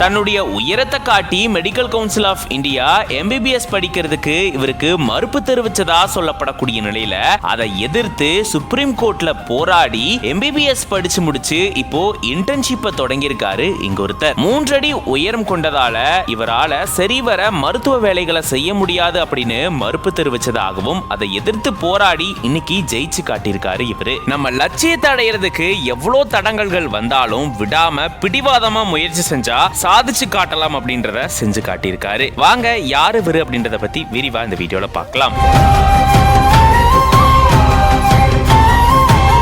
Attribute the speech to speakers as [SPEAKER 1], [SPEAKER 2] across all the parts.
[SPEAKER 1] தன்னுடைய உயரத்தை காட்டி medical council of India MBBS படிக்கிறதுக்கு இவருக்கு மறுப்பு தெரிவிச்சதா சொல்லப்படக்கூடிய நிலையில அதை எதிர்த்து சுப்ரீம் கோர்ட்ல போராடி MBBS படிச்சு முடிச்சு இப்போ இன்டர்ன்ஷிப்பை தொடங்கியிருக்காரு இங்க ஒருத்தர். 3 அடி உயரம் கொண்டதால இவரால சரிவர மருத்துவ வேலைகளை செய்ய முடியாது அப்படின்னு மறுப்பு தெரிவிச்சதாகவும் அதை எதிர்த்து போராடி இன்னைக்கு ஜெயிச்சு காட்டியிருக்காரு இவரு. நம்ம லட்சியத்தை அடையிறதுக்கு எவ்வளவு தடங்கல்கள் வந்தாலும் விடாம பிடிவாதமா முயற்சி செஞ்சா சாதிச்சு காட்டலாம் அப்படின்றத செஞ்சு காட்டியிருக்காரு. வாங்க யாரு இவரு அப்படின்றத பத்தி விரிவா இந்த வீடியோல பார்க்கலாம்.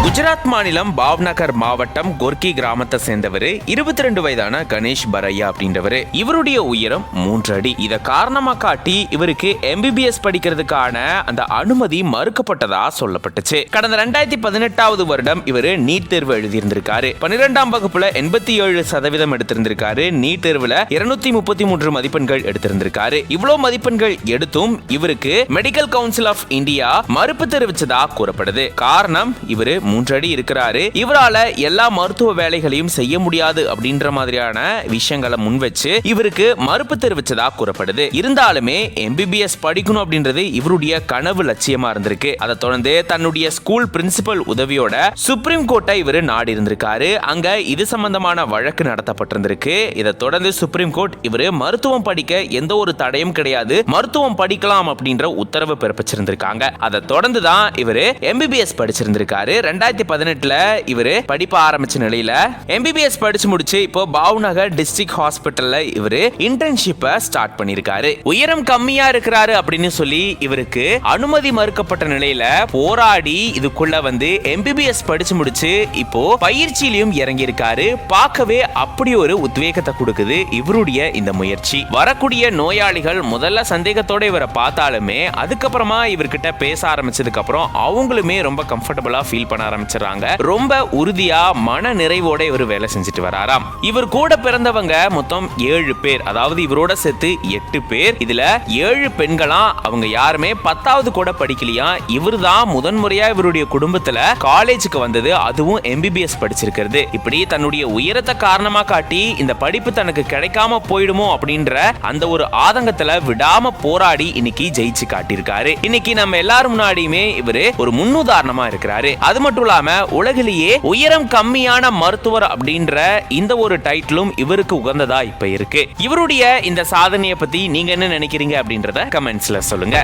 [SPEAKER 1] குஜராத் மாநிலம் பாவ்நகர் மாவட்டம் கோர்கி கிராமத்தை சேர்ந்தவர் 22 வயதான கணேஷ் பரையா அப்படின்றவர். இவருடைய உயரம் 3 அடி. இத காரணமா காட்டி இவருக்கு MBBS படிக்கிறதுக்கான அந்த அனுமதி மறுக்கப்பட்டதா சொல்லப்பட்டுச்சு. கடந்த 2018 வருடம் இவர் நீட் தேர்வு எழுதியிருந்திருக்காரு. 12ஆம் வகுப்புல 87% எடுத்திருந்திருக்காரு. நீட் தேர்வுல 233 மதிப்பெண்கள் எடுத்திருந்திருக்காரு. இவ்வளவு மதிப்பெண்கள் எடுத்தும் இவருக்கு மெடிக்கல் கவுன்சில் ஆஃப் இந்தியா மறுப்பு தெரிவிச்சதா கூறப்படுது. காரணம் இவரு 3 அடி இருக்கிறாரு, இவரால எல்லா மருத்துவ வேலைகளையும் செய்ய முடியாது அப்படின்ற மாதிரியான விஷயங்களை முன்வச்சு இவருக்கு மறுப்பு தெரிவிச்சதா கூறப்படுது. இருந்தாலுமே MBBS படிக்கணும் அப்படின்றது இவருடைய கனவு லட்சியமா இருந்திருக்கு. அதை தொடர்ந்து தன்னுடைய ஸ்கூல் பிரின்சிபல் உதவியோட சுப்ரீம் கோர்ட்டை இவர் நாடி இருந்திருக்காரு. அங்க இது சம்பந்தமான வழக்கு நடத்தப்பட்டிருந்திருக்கு. இதை தொடர்ந்து சுப்ரீம் கோர்ட் இவரு மருத்துவம் படிக்க எந்த ஒரு தடையும் கிடையாது, மருத்துவம் படிக்கலாம் அப்படின்ற உத்தரவு பிறப்பிச்சிருந்திருக்காங்க. அதை தொடர்ந்து தான் இவரு MBBS படிச்சிருந்திருக்காரு. 2018 இவரு படிப்ப ஆரம்பிச்ச நிலையில MBBS படிச்சு முடிச்சு இப்போ பாவ்நகர் டிஸ்ட்ரிக்ட் ஹாஸ்பிட்டல்ல இவரு இன்டர்ன்ஷிப்பை ஸ்டார்ட் பண்ணிருக்காரு. உயரம் கம்மியா இருக்கிறாரு அப்படின்னு சொல்லி இவருக்கு அனுமதி மறுக்கப்பட்ட நிலையில போராடி இதுக்குள்ள வந்து MBBS படிச்சு முடிச்சு இப்போ பயிற்சியிலும் இறங்கி இருக்காரு. பார்க்கவே அப்படி ஒரு உத்வேகத்தை கொடுக்குது இவருடைய இந்த முயற்சி. வரக்கூடிய நோயாளிகள் முதல்ல சந்தேகத்தோட இவரை பார்த்தாலுமே அதுக்கப்புறமா இவர்கிட்ட பேச ஆரம்பிச்சதுக்கு அப்புறம் அவங்களுமே ரொம்ப கம்ஃபர்டபுளா ஃபீல் பண்ண ஆரம்பிச்சிடறாங்க. ரொம்ப உறுதியா மன நிறைவோட இவர் வேலை செஞ்சுட்டு வராராம். இவர் கூட பிறந்தவங்க மொத்தம் 7 பேர், அதாவது இவரோட சேர்த்து 8 பேர். இதுல 7 பெண்களா, அவங்க யாருமே 10வது கூட படிக்கலையா. இவர் தான் முதன்முறையா இவருடைய குடும்பத்துல காலேஜுக்கு வந்தது, அதுவும் MBBS படிச்சிருக்கிறது. இப்படி தன்னுடைய உயரத்தை காரணமா காட்டி இந்த படிப்பு தனக்கு கிடைக்காம போயிடுமோ அப்படின்ற அந்த ஒரு ஆதங்கத்துல விடாம போராடி இன்னைக்கு ஜெயிச்சு காட்டியிருக்காரு. இன்னைக்கு நம்ம எல்லாரும் முன்னாடியுமே இவரு ஒரு முன்னுதாரணமா இருக்கிறாரு. அது மட்டும் இல்லாம உலகிலேயே உயரம் கம்மியான மருத்துவர் அப்படின்ற இந்த ஒரு டைட்டிலும் இவருக்கு உகந்ததா இப்ப இருக்கு. இவருடைய இந்த சாதனையை பத்தி நீங்க என்ன நினைக்கிறீங்க அப்படின்றத கமெண்ட்ஸ்ல சொல்லுங்க.